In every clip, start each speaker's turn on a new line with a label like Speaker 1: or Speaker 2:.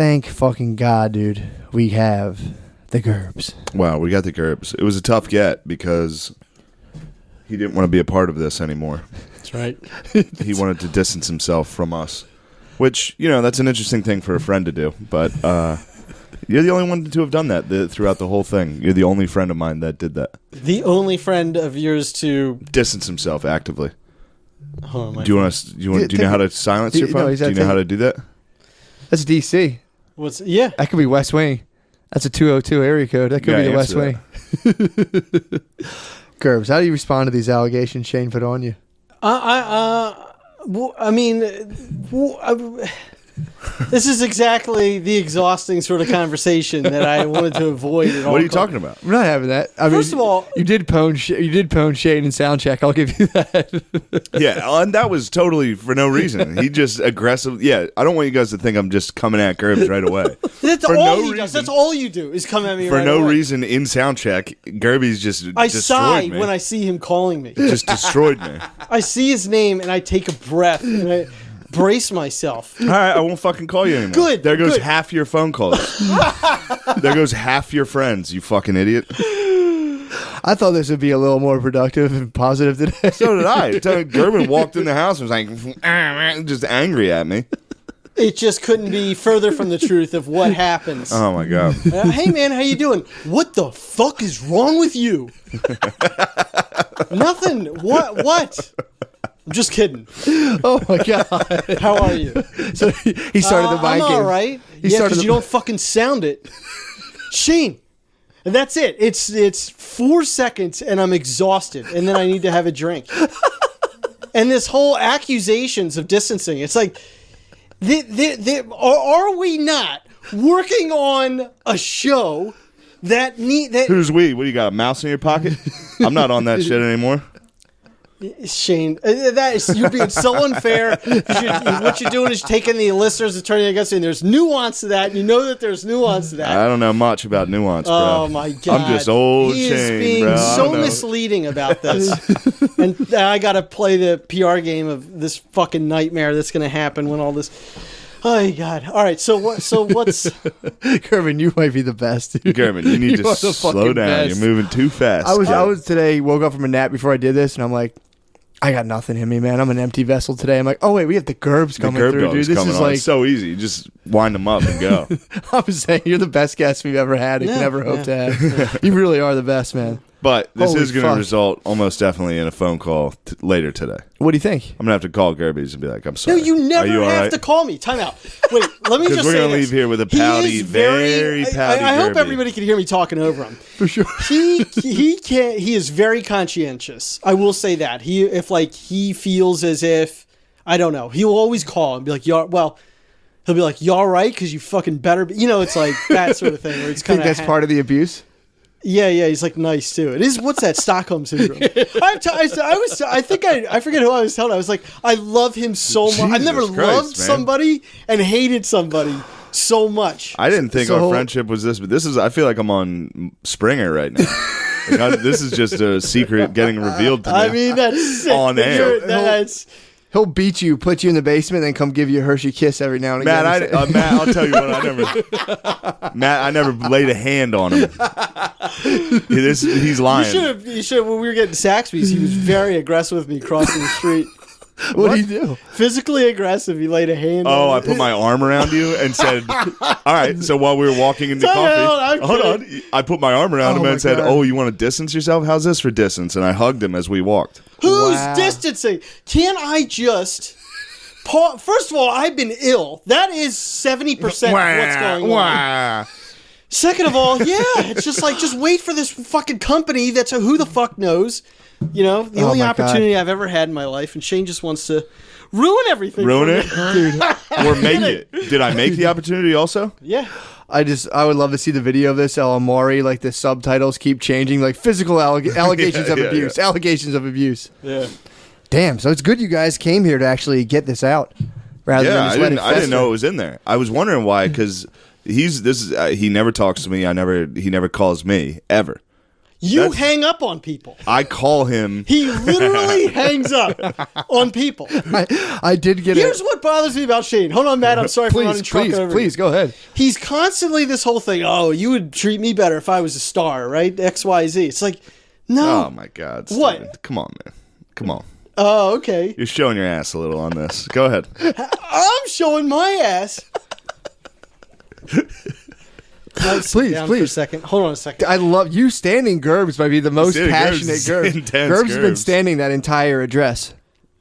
Speaker 1: Thank fucking God, dude. We have the Gerbs.
Speaker 2: Wow, we got the Gerbs. It was a tough get because he didn't want to be a part of this anymore.
Speaker 3: That's right.
Speaker 2: He wanted to distance himself from us, which, that's an interesting thing for a friend to do. But you're the only one to have done that throughout the whole thing. You're the only friend of mine that did that.
Speaker 3: The only friend of yours to
Speaker 2: Distance himself actively.
Speaker 3: Hold on,
Speaker 2: Do you know how to silence your phone? Do you know how to do that?
Speaker 1: That's DC.
Speaker 3: Yeah.
Speaker 1: That could be West Wing. That's a 202 area code. That could be the West Wing. Gerbs, how do you respond to these allegations Shane put on you?
Speaker 3: This is exactly the exhausting sort of conversation that I wanted to avoid at all.
Speaker 2: What are you talking about?
Speaker 1: I'm not having that.
Speaker 3: First of all,
Speaker 1: you did pwn Shane in sound check. I'll give you that.
Speaker 2: Yeah, and that was totally for no reason. He just aggressive. Yeah, I don't want you guys to think I'm just coming at Gerbs right away.
Speaker 3: That's
Speaker 2: for
Speaker 3: all
Speaker 2: no
Speaker 3: he
Speaker 2: reason,
Speaker 3: does. That's all you do is come at me
Speaker 2: for
Speaker 3: right
Speaker 2: no
Speaker 3: away.
Speaker 2: reason in sound check. Gerby's just
Speaker 3: I
Speaker 2: destroyed
Speaker 3: sigh
Speaker 2: me.
Speaker 3: when I see him calling me.
Speaker 2: Just destroyed me.
Speaker 3: I see his name and I take a breath and I brace myself.
Speaker 2: All right, I won't fucking call you anymore.
Speaker 3: Good.
Speaker 2: There goes
Speaker 3: good.
Speaker 2: half your phone calls. There goes half your friends, you fucking idiot.
Speaker 1: I thought this would be a little more productive and positive today.
Speaker 2: So did I. Gerben walked in the house and was like, just angry at me.
Speaker 3: It just couldn't be further from the truth of what happens.
Speaker 2: Oh, my God.
Speaker 3: Hey, man, how you doing? What the fuck is wrong with you? Nothing. What? I'm just kidding.
Speaker 1: Oh, my God.
Speaker 3: How are you?
Speaker 1: So he started the mind
Speaker 3: I'm
Speaker 1: game.
Speaker 3: all right. Because you don't fucking sound it. Shane. And that's it. It's 4 seconds and I'm exhausted. And then I need to have a drink. And this whole accusations of distancing. It's like, are we not working on a show that
Speaker 2: Who's we? What, do you got a mouse in your pocket? I'm not on that shit anymore.
Speaker 3: Shane, you're being so unfair. What you're doing is taking the listeners and turning it against you. And there's nuance to that. And you know that there's nuance to that.
Speaker 2: I don't know much about nuance, bro.
Speaker 3: Oh, my God.
Speaker 2: I'm just old
Speaker 3: He
Speaker 2: Shane,
Speaker 3: is being
Speaker 2: bro.
Speaker 3: so misleading about this. And I got to play the PR game of this fucking nightmare that's going to happen when all this... Oh, my God. All right, so what's...
Speaker 1: Gerben, you might be the best, dude.
Speaker 2: Gerben, you need to
Speaker 1: are the
Speaker 2: slow
Speaker 1: fucking
Speaker 2: down.
Speaker 1: best.
Speaker 2: You're moving too fast.
Speaker 1: I was today, woke up from a nap before I did this, and I'm like, I got nothing in me, man. I'm an empty vessel today. I'm like, oh, wait, we have the Gerbs coming through, dude. This is like...
Speaker 2: It's so easy. You just wind them up and go.
Speaker 1: I was saying, you're the best guest we've ever had and can ever hope to have. You really are the best, man.
Speaker 2: But this
Speaker 1: Holy
Speaker 2: is going to
Speaker 1: fuck.
Speaker 2: result almost definitely in a phone call later today.
Speaker 1: What do you think?
Speaker 2: I'm going to have to call Gerby's and be like, I'm
Speaker 3: No,
Speaker 2: sorry.
Speaker 3: you never
Speaker 2: Are you all
Speaker 3: have
Speaker 2: right?
Speaker 3: to call me. Time out. Wait, let me just say
Speaker 2: Because we're going to
Speaker 3: this.
Speaker 2: leave here with a
Speaker 3: He
Speaker 2: pouty,
Speaker 3: is
Speaker 2: very pouty
Speaker 3: I hope
Speaker 2: Gerby.
Speaker 3: everybody can hear me talking over him.
Speaker 1: For sure.
Speaker 3: He is very conscientious. I will say that. He feels as if, I don't know, he'll always call and be like, he'll be like, you all right? Because you fucking better be. It's like that sort of thing where it's
Speaker 1: I
Speaker 3: kind
Speaker 1: think
Speaker 3: of...
Speaker 1: that's part of the abuse.
Speaker 3: Yeah, he's like nice too. It is, what's that, Stockholm syndrome? I forget who I was telling. I was like, I love him so much. I've never
Speaker 2: Jesus Christ,
Speaker 3: loved
Speaker 2: man.
Speaker 3: somebody and hated somebody so much.
Speaker 2: I didn't think our friendship was this, but I feel like I'm on Springer right now. This is just a secret getting revealed to me.
Speaker 3: I mean, that's sick.
Speaker 2: On air.
Speaker 1: He'll beat you, put you in the basement, and come give you a Hershey kiss every now and again.
Speaker 2: Matt, I'll tell you what, I never laid a hand on him. He's lying.
Speaker 3: You should have, when we were getting Saxby's, he was very aggressive with me crossing the street.
Speaker 1: What do you do?
Speaker 3: Physically aggressive. He laid a hand on
Speaker 2: Oh,
Speaker 3: me.
Speaker 2: I put my arm around you and said, all right, so while we were walking into
Speaker 3: Time
Speaker 2: coffee,
Speaker 3: out,
Speaker 2: hold on. I put my arm around him
Speaker 1: my
Speaker 2: and said,
Speaker 1: God.
Speaker 2: oh, you want to distance yourself? How's this for distance? And I hugged him as we walked.
Speaker 3: Who's
Speaker 1: Wow.
Speaker 3: distancing? Can I just... First of all, I've been ill. That is 70% of what's going on. Second of all, it's just wait for this fucking company that's who the fuck knows. The only
Speaker 1: my
Speaker 3: opportunity I've ever had in my life, and Shane just wants to ruin everything.
Speaker 2: Ruin
Speaker 3: for me.
Speaker 2: it? Or make it? Did I make the opportunity also?
Speaker 3: Yeah.
Speaker 1: I would love to see the video of this. Amari, like the subtitles keep changing, like physical allegations of abuse.
Speaker 2: Yeah.
Speaker 1: Allegations of abuse.
Speaker 3: Yeah.
Speaker 1: Damn, so it's good you guys came here to actually get this out. Rather than just let it
Speaker 2: I didn't
Speaker 1: fester.
Speaker 2: know it was in there. I was wondering why, because he never talks to me. He never calls me ever.
Speaker 3: You hang up on people.
Speaker 2: I call him.
Speaker 3: He literally hangs up on people.
Speaker 1: I did get
Speaker 3: Here's what bothers me about Shane. Hold on, Matt. I'm sorry for running truck over.
Speaker 1: Please, go ahead.
Speaker 3: He's constantly this whole thing. Oh, you would treat me better if I was a star, right? XYZ. It's like, no.
Speaker 2: Oh my God.
Speaker 3: What?
Speaker 2: Steven. Come on, man. Come on.
Speaker 3: Oh, okay.
Speaker 2: You're showing your ass a little on this. Go ahead.
Speaker 3: I'm showing my ass.
Speaker 1: Please.
Speaker 3: For a second. Hold on a second.
Speaker 1: I love you standing. Gerbs might be the most
Speaker 2: Standing
Speaker 1: passionate
Speaker 2: Gerbs is
Speaker 1: Gerbs.
Speaker 2: intense
Speaker 1: Gerbs has been
Speaker 2: Gerbs.
Speaker 1: standing that entire address.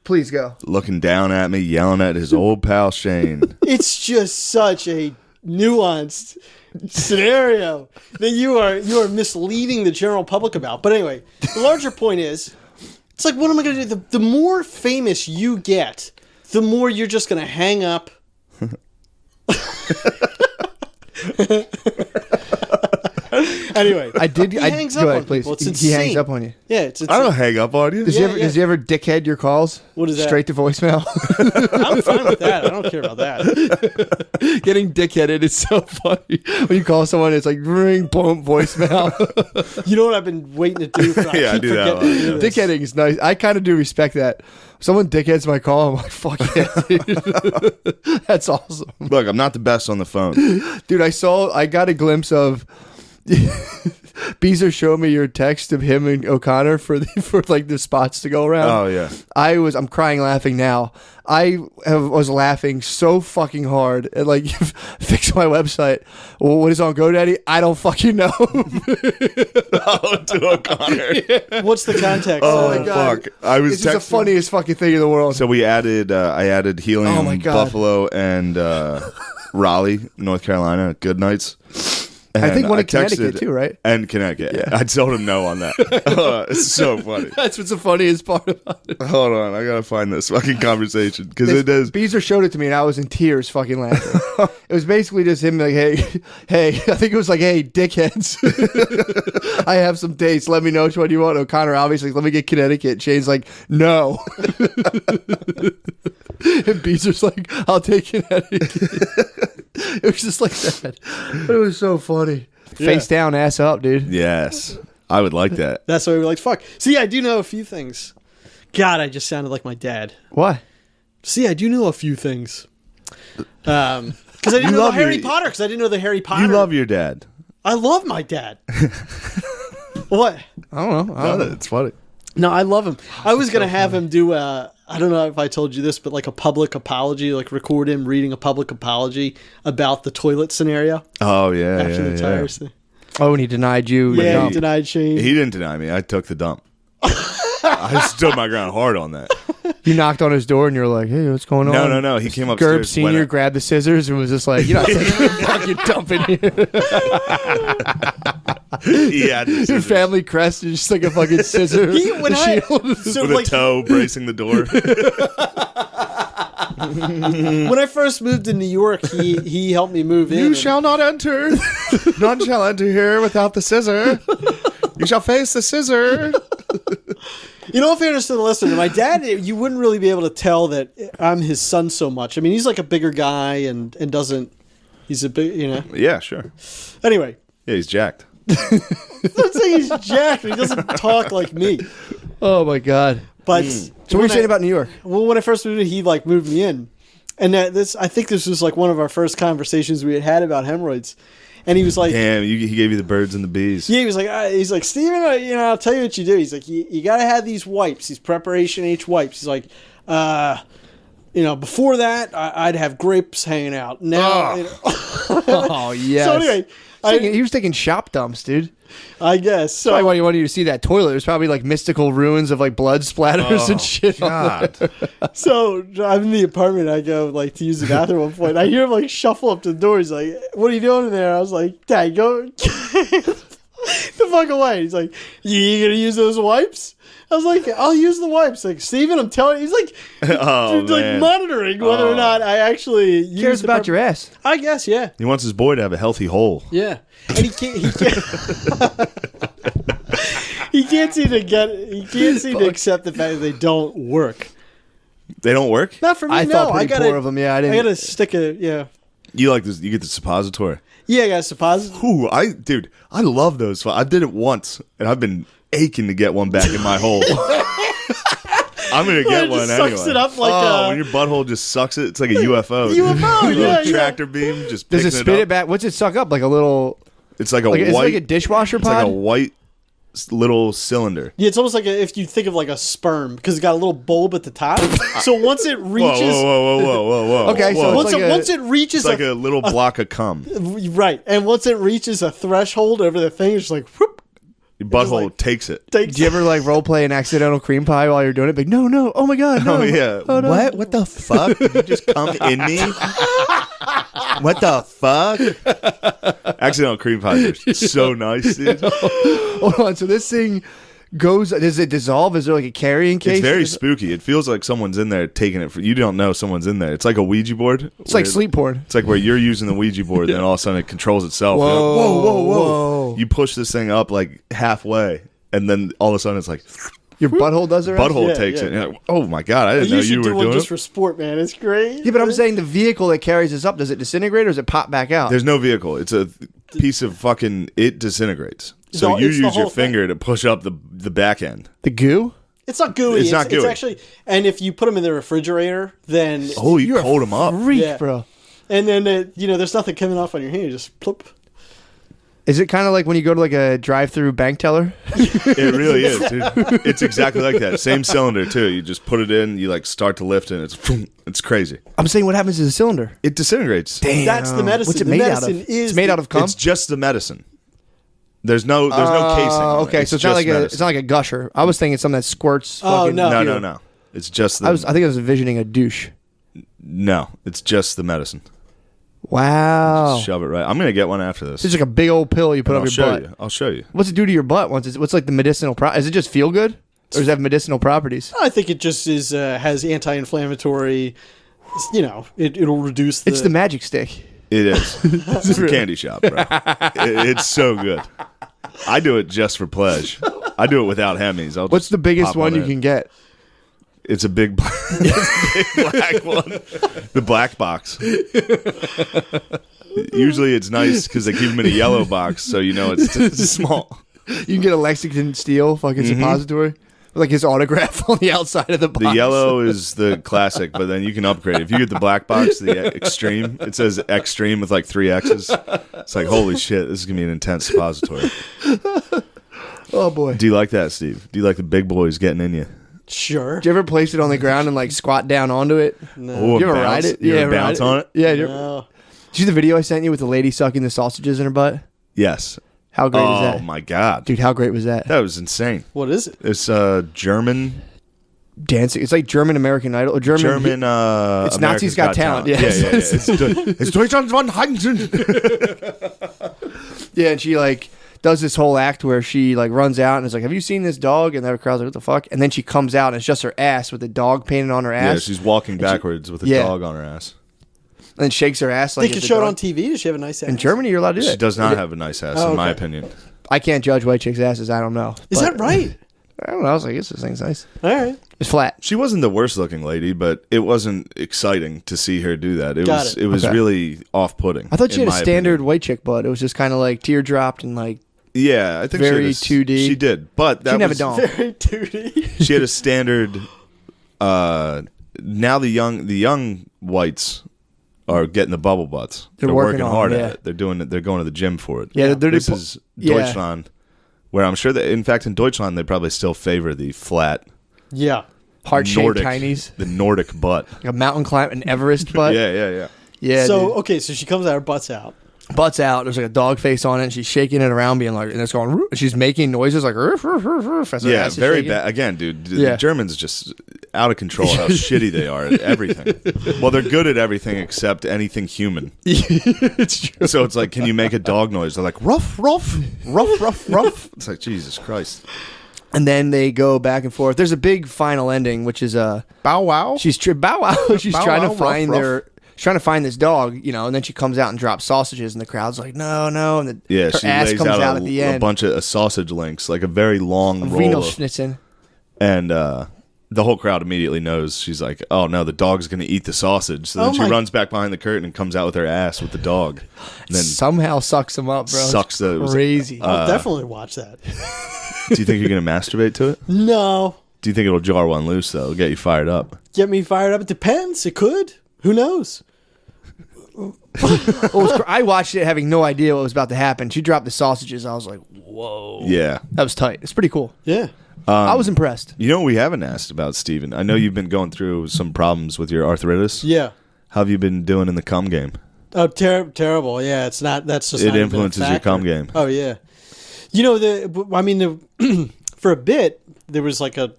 Speaker 1: Please go.
Speaker 2: Looking down at me, yelling at his old pal Shane.
Speaker 3: It's just such a nuanced scenario that you are misleading the general public about. But anyway, the larger point is, it's like, what am I going to do? The more famous you get, the more you're just going to hang up. Anyway, he hangs up on people. It's insane.
Speaker 1: He hangs up on you.
Speaker 3: Yeah, it's
Speaker 2: I don't hang up on you.
Speaker 1: Does he ever dickhead your calls?
Speaker 3: What is that?
Speaker 1: Straight to voicemail.
Speaker 3: I'm fine with that. I don't care about that.
Speaker 1: Getting dickheaded is so funny. When you call someone, it's like ring, boom, voicemail.
Speaker 3: You know what I've been waiting to do?
Speaker 2: Yeah, I do that a lot.
Speaker 1: Dickheading is nice. I kind of do respect that. Someone dickheads my call, I'm like, fuck yeah, dude. That's awesome.
Speaker 2: Look, I'm not the best on the phone.
Speaker 1: Dude, I got a glimpse of Beezer showed me your text of him and O'Connor for like the spots to go around.
Speaker 2: Oh yeah.
Speaker 1: I'm crying laughing now. I was laughing so fucking hard at like fix my website. Well, what is on GoDaddy? I don't fucking know.
Speaker 2: To O'Connor.
Speaker 3: Yeah. What's the context?
Speaker 2: Oh
Speaker 1: my God.
Speaker 2: fuck! I was
Speaker 1: It's just the
Speaker 2: texting-
Speaker 1: funniest fucking thing in the world.
Speaker 2: So we added. I added Helium,
Speaker 1: Oh my God.
Speaker 2: Buffalo, and Raleigh, North Carolina. Good nights.
Speaker 1: I think
Speaker 2: And
Speaker 1: one in
Speaker 2: texted-
Speaker 1: Connecticut too, right?
Speaker 2: And Connecticut.
Speaker 1: Yeah.
Speaker 2: I told him no on that. It's so funny.
Speaker 1: That's what's the funniest part about it.
Speaker 2: Hold on, I gotta find this fucking conversation because it is.
Speaker 1: Beezer showed it to me and I was in tears fucking laughing. It was basically just him like, hey, I think it was like, hey, dickheads. I have some dates. Let me know which one you want. O'Connor, obviously, let me get Connecticut. Shane's like, no. And Beezer's like, I'll take Connecticut. It was just like that. But it was so funny.
Speaker 3: Yeah.
Speaker 1: Face down, ass up, dude.
Speaker 2: Yes, I would like that.
Speaker 3: That's why we were like, fuck. See, I do know a few things. God, I just sounded like my dad.
Speaker 1: Why?
Speaker 3: See, I do know a few things. Because I didn't know the Harry Potter. Because I didn't know the Harry Potter.
Speaker 2: You love your dad.
Speaker 3: I love my dad. What?
Speaker 1: I don't know.
Speaker 2: It's funny.
Speaker 3: No, I love him. I was going to have him do I don't know if I told you this, but like a public apology, like record him reading a public apology about the toilet scenario
Speaker 2: Oh yeah,
Speaker 3: after the
Speaker 2: yeah.
Speaker 3: tires thing.
Speaker 1: Oh, and he denied you.
Speaker 3: Yeah,
Speaker 1: No.
Speaker 3: he denied Shane.
Speaker 2: He didn't deny me. I took the dump. I stood my ground hard on that.
Speaker 1: You knocked on his door and you're like, hey, what's going on?
Speaker 2: No. He came
Speaker 1: Gerb
Speaker 2: upstairs.
Speaker 1: Senior grabbed the scissors and was just like, you're not taking a fucking dump in here.
Speaker 2: Yeah,
Speaker 1: Your family crest is just like a fucking scissor.
Speaker 3: When so
Speaker 2: with
Speaker 3: like
Speaker 2: a toe bracing the door.
Speaker 3: when I first moved to New York, he helped me move in.
Speaker 2: You
Speaker 3: and-
Speaker 2: shall not enter. None shall enter here without the scissor. You shall face the scissor.
Speaker 3: You know, in fairness to the listener, my dad, you wouldn't really be able to tell that I'm his son so much. I mean, he's like a bigger guy and doesn't. He's a big, you know.
Speaker 2: Yeah, sure.
Speaker 3: Anyway,
Speaker 2: Yeah, he's jacked.
Speaker 3: I'm not saying he's jacked. He doesn't talk like me.
Speaker 1: Oh, my God.
Speaker 3: But
Speaker 1: So what are you saying about New York?
Speaker 3: Well, when I first moved in, he like moved me in, and I think this was like one of our first conversations we had about hemorrhoids, and he was like,
Speaker 2: Damn, he gave you the birds and the bees.
Speaker 3: yeah, he was like, Steven, I'll tell you what you do. He's like, you got to have these wipes, these Preparation H wipes. He's like, before that, I'd have grapes hanging out. Now,
Speaker 1: Oh, yes.
Speaker 3: So anyway,
Speaker 1: He was taking shop dumps, dude.
Speaker 3: I guess so.
Speaker 1: Probably why you wanted you to see that toilet. There's probably like mystical ruins of like blood splatters and shit.
Speaker 2: God.
Speaker 3: So I'm in the apartment. I go like to use the bathroom at one point. I hear him like shuffle up to the door. He's like, "What are you doing in there?" I was like, "Dad, go the fuck away." He's like, "You gonna use those wipes?" I was like, "I'll use the wipes." Like, Steven, I'm telling you, he's like,
Speaker 2: Oh,
Speaker 3: like
Speaker 2: man.
Speaker 3: monitoring whether or not I actually use
Speaker 1: Cares
Speaker 3: the
Speaker 1: about your ass.
Speaker 3: I guess, yeah,
Speaker 2: He wants his boy to have a healthy hole.
Speaker 3: yeah. And he can't. He can't seem to accept the fact that they don't work.
Speaker 2: They don't work?
Speaker 3: Not for me.
Speaker 1: I
Speaker 3: no,
Speaker 1: thought
Speaker 3: I
Speaker 1: pretty poor of them. Yeah, I didn't.
Speaker 3: I gotta stick a
Speaker 2: You like this? You get the suppository.
Speaker 3: Yeah, I got a suppository.
Speaker 2: Ooh, I love those. I did it once, and I've been aching to get one back in my hole. I'm gonna get
Speaker 3: It
Speaker 2: one
Speaker 3: just
Speaker 2: anyway.
Speaker 3: sucks it up like
Speaker 2: when your butthole just sucks it, it's like a UFO.
Speaker 3: UFO, yeah,
Speaker 2: Tractor beam just
Speaker 1: Does it
Speaker 2: picking
Speaker 1: spit
Speaker 2: up.
Speaker 1: it back? What's it suck up? Like a little.
Speaker 2: It's like a
Speaker 1: Like,
Speaker 2: white.
Speaker 1: is it like a dishwasher
Speaker 2: it's like
Speaker 1: pod?
Speaker 2: a white little cylinder.
Speaker 3: Yeah, it's almost like if you think of like a sperm because it's got a little bulb at the top. So once it reaches,
Speaker 2: Whoa.
Speaker 1: Okay, so
Speaker 2: Whoa.
Speaker 1: it's like
Speaker 3: once it reaches
Speaker 2: It's like a little block of cum.
Speaker 3: right, and once it reaches a threshold over the thing, it's just like whoop,
Speaker 2: Your butthole
Speaker 3: like-
Speaker 2: takes it.
Speaker 3: takes.
Speaker 1: Do you ever like role play an accidental cream pie while you're doing it? Like, no, oh my god, no.
Speaker 2: Oh yeah.
Speaker 1: Oh, no.
Speaker 2: What? What the fuck? Did you just come in me? What the fuck? Accidental cream pies are so nice, dude.
Speaker 1: Hold on. So this thing goes. Does it dissolve? Is there like a carrying case?
Speaker 2: It's very spooky. It feels like someone's in there taking it. You don't know someone's in there. It's like a Ouija board.
Speaker 1: It's like sleep porn.
Speaker 2: It's like where you're using the Ouija board, and then all of a sudden it controls itself.
Speaker 1: Whoa,
Speaker 2: You're like,
Speaker 1: whoa.
Speaker 2: You push this thing up like halfway, and then all of a sudden it's like
Speaker 1: Your butthole does it.
Speaker 2: butthole
Speaker 3: Yeah,
Speaker 2: takes
Speaker 3: yeah.
Speaker 2: it. And you're like, oh my god, I didn't know
Speaker 3: You
Speaker 2: you
Speaker 3: should
Speaker 2: were
Speaker 3: do one
Speaker 2: doing
Speaker 3: just
Speaker 2: it.
Speaker 3: for sport, man. It's great.
Speaker 1: Yeah, but I'm saying the vehicle that carries this up, does it disintegrate or does it pop back out?
Speaker 2: There's no vehicle. It's a piece of fucking. It disintegrates. So
Speaker 3: It's
Speaker 2: you
Speaker 3: the
Speaker 2: use
Speaker 3: whole
Speaker 2: your finger to push up the back end.
Speaker 1: The goo?
Speaker 3: It's not gooey.
Speaker 2: It's not gooey.
Speaker 3: It's actually, and if you put them in the refrigerator, then
Speaker 2: Oh, you hold them up.
Speaker 1: Freak,
Speaker 3: Yeah.
Speaker 1: bro.
Speaker 3: and then there's nothing coming off on your hand. You just plop.
Speaker 1: Is it kind of like when you go to like a drive-through bank teller?
Speaker 2: It really is, dude. It's exactly like that. Same cylinder too. You just put it in. You like start to lift, and it's crazy.
Speaker 1: I'm saying, what happens to the cylinder?
Speaker 2: It disintegrates.
Speaker 1: Damn.
Speaker 3: That's the medicine.
Speaker 1: What's it
Speaker 3: The
Speaker 1: made out
Speaker 3: medicine
Speaker 1: of?
Speaker 3: is
Speaker 1: It's made
Speaker 3: the-
Speaker 1: out of cum.
Speaker 2: It's just the medicine. There's no casing. on it.
Speaker 1: Okay, so it's not
Speaker 2: just
Speaker 1: like
Speaker 2: medicine.
Speaker 1: it's not like a gusher. I was thinking something that squirts.
Speaker 3: Oh,
Speaker 1: fucking-
Speaker 3: no.
Speaker 2: No. It's just the.
Speaker 1: I think I was envisioning a douche.
Speaker 2: No, it's just the medicine.
Speaker 1: Wow.
Speaker 2: Shove it right. I'm gonna get one after this.
Speaker 1: It's like a big old pill you put
Speaker 2: I'll
Speaker 1: up your
Speaker 2: show
Speaker 1: butt.
Speaker 2: you. I'll show you.
Speaker 1: What's it do to your butt? What's like the medicinal? Does it just feel good, or does it have medicinal properties?
Speaker 3: I think it just is has anti-inflammatory. It'll reduce.
Speaker 1: It's the magic stick.
Speaker 2: It is. It's a candy shop, bro. It's so good. I do it just for pleasure. I do it without Hemis.
Speaker 1: What's the biggest one you
Speaker 2: in.
Speaker 1: can get?
Speaker 2: It's a big, it's a big black one. The black box. Usually it's nice because they keep them in a yellow box, so you know it's small.
Speaker 1: You can get a Lexington Steel fucking suppository with like his autograph on the outside of the box.
Speaker 2: The yellow is the classic, but then you can upgrade. If you get the black box, the extreme, it says extreme with like 3 X's. It's like, holy shit, this is going to be an intense suppository.
Speaker 1: Oh boy.
Speaker 2: Do you like that, Steve? Do you like the big boys getting in you?
Speaker 3: Sure.
Speaker 1: Did you ever place it on the ground and like squat down onto it?
Speaker 2: Oh,
Speaker 1: You ever
Speaker 2: bounce?
Speaker 1: ride it?
Speaker 2: You ever
Speaker 1: ride
Speaker 2: bounce on it?
Speaker 1: Yeah.
Speaker 3: No.
Speaker 1: Did you see the video I sent you with the lady sucking the sausages in her butt?
Speaker 2: Yes.
Speaker 1: How great is
Speaker 2: Oh,
Speaker 1: that?
Speaker 2: my God.
Speaker 1: Dude, how great was that?
Speaker 2: That was insane.
Speaker 3: What is it?
Speaker 2: It's German.
Speaker 1: Dancing. It's like German American Idol. Or German.
Speaker 2: It's
Speaker 1: It's
Speaker 2: America's
Speaker 1: Nazis Got Talent.
Speaker 2: Yeah.
Speaker 1: Yes.
Speaker 2: It's Deutschland 100.
Speaker 1: Yeah, and she like does this whole act where she like runs out and is like, "Have you seen this dog?" And the crowd's like, "What the fuck?" And then she comes out and it's just her ass with the dog painted on her
Speaker 2: Yeah,
Speaker 1: ass.
Speaker 2: she's walking backwards with a
Speaker 1: Yeah.
Speaker 2: dog on her ass.
Speaker 1: And then shakes her ass like
Speaker 3: They
Speaker 1: it's
Speaker 3: could
Speaker 1: a
Speaker 3: show it
Speaker 1: dog.
Speaker 3: on TV. Does she have a nice ass?
Speaker 1: In Germany, you're allowed to do
Speaker 2: She
Speaker 1: that.
Speaker 2: does not have a nice ass,
Speaker 3: Oh,
Speaker 2: in my
Speaker 3: okay.
Speaker 2: opinion.
Speaker 1: I can't judge white chicks' asses. I don't know.
Speaker 3: Is
Speaker 1: But
Speaker 3: that right?
Speaker 1: I don't know. I was like, this thing's nice.
Speaker 3: All right.
Speaker 1: It's flat.
Speaker 2: She wasn't the worst looking lady, but it wasn't exciting to see her do that. It
Speaker 3: Got
Speaker 2: was
Speaker 3: it.
Speaker 2: it was
Speaker 1: Okay.
Speaker 2: really off putting.
Speaker 1: I thought she had a standard white chick butt. It was just kind of like teardropped and like
Speaker 2: Yeah, I think
Speaker 1: very
Speaker 2: she had
Speaker 1: 2D.
Speaker 2: She did, but that
Speaker 1: she never
Speaker 2: was,
Speaker 1: done.
Speaker 3: Very duty.
Speaker 2: she had a standard. Now the young whites are getting the bubble butts.
Speaker 1: They're
Speaker 2: working
Speaker 1: working on
Speaker 2: hard
Speaker 1: it, yeah.
Speaker 2: at it. They're doing it. They're going to the gym for it.
Speaker 1: Yeah, they're
Speaker 2: this is
Speaker 1: yeah.
Speaker 2: Deutschland, where I'm sure that in fact in Deutschland they probably still favor the flat
Speaker 3: Yeah.
Speaker 1: Heart-shaped
Speaker 2: Nordic,
Speaker 1: tinies,
Speaker 2: the Nordic butt.
Speaker 1: like a mountain climb, an Everest butt.
Speaker 2: Yeah.
Speaker 1: Yeah.
Speaker 3: So
Speaker 1: dude.
Speaker 3: okay, so she comes out, her butt's out.
Speaker 1: Butt's out. There's like a dog face on it, and she's shaking it around, being like, and it's going. And she's making noises like, as her
Speaker 2: Yeah,
Speaker 1: ass is
Speaker 2: very
Speaker 1: shaking.
Speaker 2: bad. Again, dude,
Speaker 1: Yeah.
Speaker 2: the Germans just out of control how shitty they are at everything. Well, they're good at everything except anything human.
Speaker 1: It's true.
Speaker 2: So it's like, can you make a dog noise? They're like, ruff, ruff, ruff, ruff, ruff. It's like, Jesus Christ.
Speaker 1: And then they go back and forth. There's a big final ending, which is
Speaker 2: Bow wow.
Speaker 1: she's bow wow. She's
Speaker 2: Bow
Speaker 1: trying
Speaker 2: wow,
Speaker 1: to find
Speaker 2: ruff,
Speaker 1: their. She's trying to find this dog, and then she comes out and drops sausages, and the crowd's like, no, and her
Speaker 2: she
Speaker 1: ass
Speaker 2: lays
Speaker 1: comes
Speaker 2: out,
Speaker 1: out at the
Speaker 2: a
Speaker 1: bunch
Speaker 2: bunch of sausage links, like a very long roll.
Speaker 1: renal
Speaker 2: Of,
Speaker 1: schnitzen.
Speaker 2: and the whole crowd immediately knows. She's like, oh no, the dog's going to eat the sausage. So then she runs back behind the curtain and comes out with her ass with the dog. And then
Speaker 1: somehow sucks him up, bro.
Speaker 2: Sucks the
Speaker 1: crazy.
Speaker 3: I'll definitely watch that.
Speaker 2: Do you think you're going to masturbate to it?
Speaker 3: No.
Speaker 2: Do you think it'll jar one loose though? It'll get you fired up.
Speaker 3: Get me fired up? It depends. It could. Who knows?
Speaker 1: I watched it having no idea what was about to happen. She dropped the sausages. I was like, whoa.
Speaker 2: Yeah.
Speaker 1: That was tight. It's pretty cool.
Speaker 3: Yeah.
Speaker 1: I was impressed.
Speaker 2: You know what we haven't asked about, Steven? I know you've been going through some problems with your arthritis.
Speaker 3: Yeah.
Speaker 2: How have you been doing in the cum game?
Speaker 3: Oh, terrible. Yeah, it's not. That's just.
Speaker 2: It
Speaker 3: not even a
Speaker 2: influences your cum
Speaker 3: factor.
Speaker 2: game.
Speaker 3: Oh yeah. You know for a bit there was like a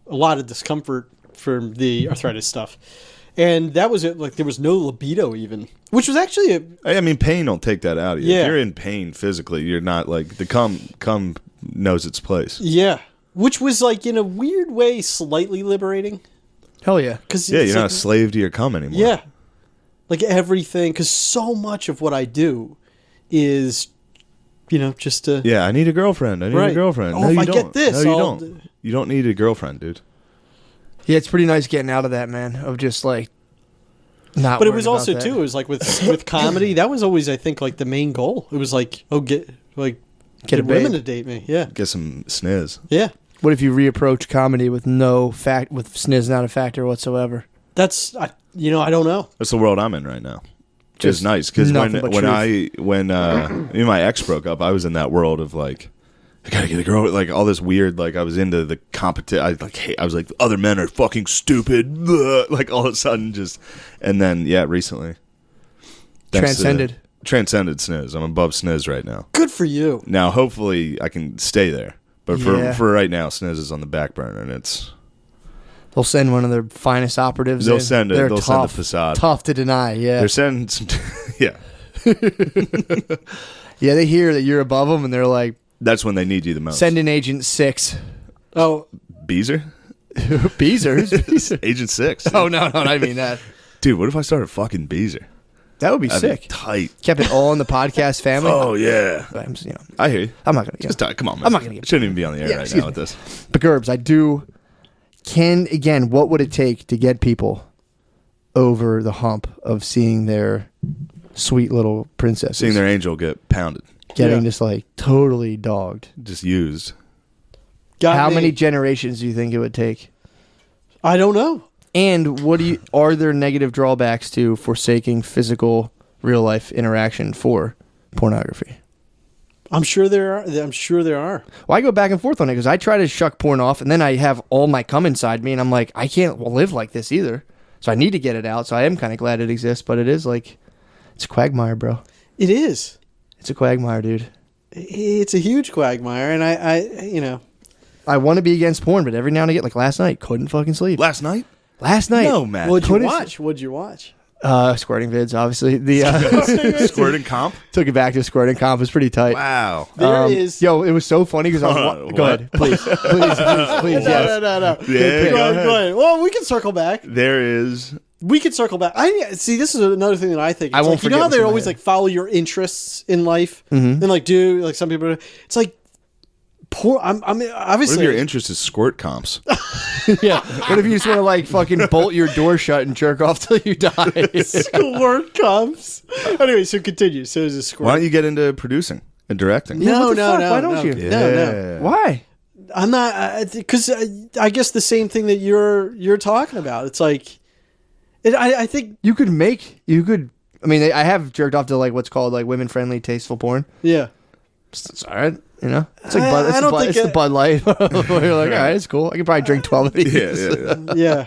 Speaker 3: lot of discomfort from the arthritis stuff, and that was it. Like there was no libido even, which was actually
Speaker 2: I mean, pain don't take that out of you.
Speaker 3: Yeah.
Speaker 2: If you're in pain physically, you're not like the cum knows its place.
Speaker 3: yeah, which was like in a weird way slightly liberating.
Speaker 1: Hell yeah.
Speaker 3: Cause
Speaker 2: Yeah,
Speaker 3: it's
Speaker 2: you're not
Speaker 3: like,
Speaker 2: a slave to your cum anymore.
Speaker 3: Yeah, like everything, because so much of what I do is, just to
Speaker 2: Yeah, I need a girlfriend. I need a
Speaker 3: Right.
Speaker 2: girlfriend.
Speaker 3: Oh,
Speaker 2: No,
Speaker 3: if
Speaker 2: you
Speaker 3: I
Speaker 2: don't.
Speaker 3: get this,
Speaker 2: no, you
Speaker 3: I'll-
Speaker 2: don't. You don't need a girlfriend, dude.
Speaker 1: Yeah, it's pretty nice getting out of that, man. Of just like not.
Speaker 3: But it
Speaker 1: worrying
Speaker 3: was
Speaker 1: about
Speaker 3: also
Speaker 1: that.
Speaker 3: too. It was like with comedy. That was always, I think, like the main goal. It was like, get
Speaker 1: Get a
Speaker 3: women
Speaker 1: babe.
Speaker 3: to date me. Yeah,
Speaker 2: Get some sniz.
Speaker 3: yeah.
Speaker 1: What if you reapproach comedy with with sniz not a factor whatsoever?
Speaker 3: That's I don't know.
Speaker 2: That's the world I'm in right now.
Speaker 1: Just
Speaker 2: It's nice because
Speaker 1: nothing but
Speaker 2: when
Speaker 1: truth.
Speaker 2: me and my ex broke up, I was in that world of like, I gotta get a girl, like all this weird, like I was into the I was like, other men are fucking stupid, like all of a sudden and then recently thanks to- transcended sniz. I'm above sniz right now.
Speaker 3: Good for you.
Speaker 2: Now hopefully I can stay there, but
Speaker 1: Yeah.
Speaker 2: for right now, sniz is on the back burner, and it's
Speaker 1: They'll send one of their finest operatives.
Speaker 2: They'll
Speaker 1: in.
Speaker 2: send it.
Speaker 1: They're
Speaker 2: They'll send the
Speaker 1: tough,
Speaker 2: facade.
Speaker 1: Tough to deny. Yeah.
Speaker 2: they're sending some, yeah.
Speaker 1: Yeah, they hear that you're above them, and they're like,
Speaker 2: That's when they need you the most.
Speaker 1: send in Agent 6.
Speaker 3: Oh,
Speaker 2: Beezer,
Speaker 1: Beezer? Who's Beezer?
Speaker 2: Agent 6.
Speaker 1: Oh, no, I mean that.
Speaker 2: Dude, what if I started fucking Beezer?
Speaker 1: That would be
Speaker 2: That'd
Speaker 1: sick.
Speaker 2: be tight.
Speaker 1: Kept it all in the podcast family.
Speaker 2: Oh yeah,
Speaker 1: But I'm,
Speaker 2: I hear you.
Speaker 1: I'm not going to.
Speaker 2: Just come on, man.
Speaker 1: I'm not gonna get-
Speaker 2: Shouldn't even be on the air
Speaker 1: Yeah,
Speaker 2: right
Speaker 1: excuse
Speaker 2: now
Speaker 1: me.
Speaker 2: with this.
Speaker 1: But Gerbs, what would it take to get people over the hump of seeing their sweet little princesses
Speaker 2: Seeing their angel get pounded,
Speaker 1: getting
Speaker 3: Yeah.
Speaker 1: just like totally dogged?
Speaker 2: just used.
Speaker 3: got
Speaker 1: How
Speaker 3: me.
Speaker 1: many generations do you think it would take?
Speaker 3: I don't know.
Speaker 1: And are there negative drawbacks to forsaking physical real life interaction for pornography?
Speaker 3: I'm sure there are.
Speaker 1: Well, I go back and forth on it because I try to shuck porn off, and then I have all my cum inside me, and I'm like, I can't live like this either. So I need to get it out. So I am kind of glad it exists, but it is like, it's a quagmire, bro.
Speaker 3: It is.
Speaker 1: It's a quagmire, dude.
Speaker 3: It's a huge quagmire, and
Speaker 1: I want to be against porn, but every now and again, like last night, couldn't fucking sleep.
Speaker 2: Last night?
Speaker 1: Last night,
Speaker 2: No, man.
Speaker 3: What'd you
Speaker 1: Couldn't-
Speaker 3: watch? What'd you watch?
Speaker 1: Squirting vids, obviously. The
Speaker 2: Squirting comp?
Speaker 1: took it back to squirting comp. It was pretty tight.
Speaker 2: Wow.
Speaker 3: There is.
Speaker 1: Yo, it was so funny because I was. Go
Speaker 2: What?
Speaker 1: ahead, please, please, yes.
Speaker 3: No.
Speaker 2: Yeah,
Speaker 3: Go
Speaker 2: go
Speaker 3: ahead,
Speaker 2: ahead.
Speaker 3: go ahead. Well, we can circle back.
Speaker 2: There is.
Speaker 3: We can circle back. I see. This is another thing that I think. It's
Speaker 1: I won't
Speaker 3: like, you know
Speaker 1: forget
Speaker 3: how
Speaker 1: what's in
Speaker 3: they
Speaker 1: my
Speaker 3: always
Speaker 1: head.
Speaker 3: like follow your interests in life,
Speaker 1: Mm-hmm.
Speaker 3: and like do like some people. It's like poor. I mean,
Speaker 2: What if
Speaker 3: obviously.
Speaker 2: your interest is squirt comps?
Speaker 1: Yeah. What if you just want to like fucking bolt your door shut and jerk off till you die?
Speaker 3: Squirt comes. Anyway, so continue. So is a squirt.
Speaker 2: Why don't you get into producing and directing?
Speaker 3: No,
Speaker 1: What the
Speaker 3: no,
Speaker 1: fuck?
Speaker 3: no.
Speaker 1: Why don't
Speaker 3: no.
Speaker 1: you?
Speaker 3: No.
Speaker 1: Why?
Speaker 3: I'm not because I guess the same thing that you're talking about. It's like, I think
Speaker 1: You could. I mean, I have jerked off to like what's called like women friendly, tasteful porn.
Speaker 3: yeah.
Speaker 1: It's all right, you know. It's like
Speaker 3: I don't think
Speaker 1: it's the Bud Light. Where you're like, all right, it's cool. I could probably drink 12 of these.
Speaker 2: Yeah.
Speaker 3: Yeah.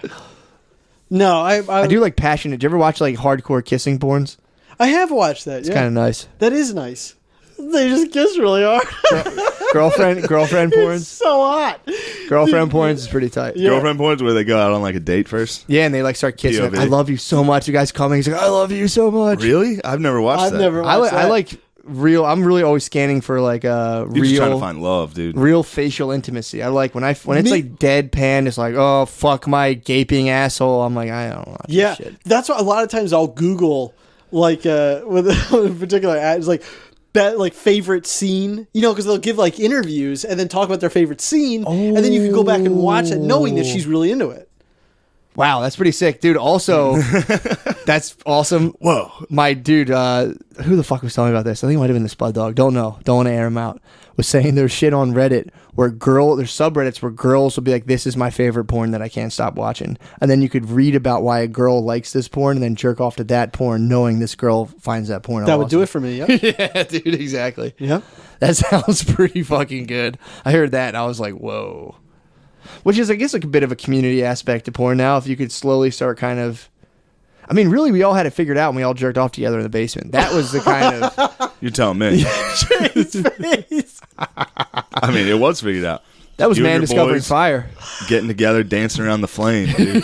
Speaker 3: No,
Speaker 1: I do like passionate. Do you ever watch like hardcore kissing porns?
Speaker 3: I have watched that.
Speaker 1: It's
Speaker 3: Yeah.
Speaker 1: kind of nice.
Speaker 3: That is nice. They just kiss really hard.
Speaker 1: Girlfriend
Speaker 3: It's
Speaker 1: porns.
Speaker 3: so hot.
Speaker 1: Girlfriend porns is pretty tight.
Speaker 3: Yeah.
Speaker 2: Girlfriend points where they go out on like a date first.
Speaker 1: Yeah, and they like start kissing. Like,
Speaker 2: POV.
Speaker 1: I love you so much. You guys coming? He's like, I love you so much.
Speaker 2: Really? I've never watched
Speaker 3: I've
Speaker 2: that.
Speaker 3: never
Speaker 1: I
Speaker 3: watched that.
Speaker 1: like real. I'm really always scanning for like
Speaker 2: You're just trying to
Speaker 1: real,
Speaker 2: find love, dude.
Speaker 1: real facial intimacy. I like when it's
Speaker 3: Me-
Speaker 1: like deadpan. It's like, oh fuck my gaping asshole. I'm like, I don't watch
Speaker 3: Yeah,
Speaker 1: this shit.
Speaker 3: that's what a lot of times I'll Google like with a particular ad. It's like like favorite scene, you know, because they'll give like interviews and then talk about their favorite scene, and then you can go back and watch it knowing that she's really into it.
Speaker 1: Wow, that's pretty sick, dude. Also, that's awesome.
Speaker 2: Whoa.
Speaker 1: My dude, who the fuck was telling me about this? I think it might have been the Spud Dog. Don't know. Don't want to air him out. Was saying there's shit on Reddit where there's subreddits where girls will be like, this is my favorite porn that I can't stop watching. And then you could read about why a girl likes this porn and then jerk off to that porn knowing this girl finds that porn
Speaker 3: That would do it for me, yep.
Speaker 1: Yeah, dude, exactly.
Speaker 3: Yep.
Speaker 1: That sounds pretty fucking good. I heard that and I was like, whoa. Which is, I guess, like a bit of a community aspect to porn now. If you could slowly start kind of... I mean, really, we all had it figured out and we all jerked off together in the basement. That was the kind of...
Speaker 2: You're telling me.
Speaker 3: His face.
Speaker 2: I mean, it was figured out.
Speaker 1: That was
Speaker 2: You and
Speaker 1: man
Speaker 2: your
Speaker 1: discovering
Speaker 2: boys
Speaker 1: fire.
Speaker 2: Getting together, dancing around the flame, dude.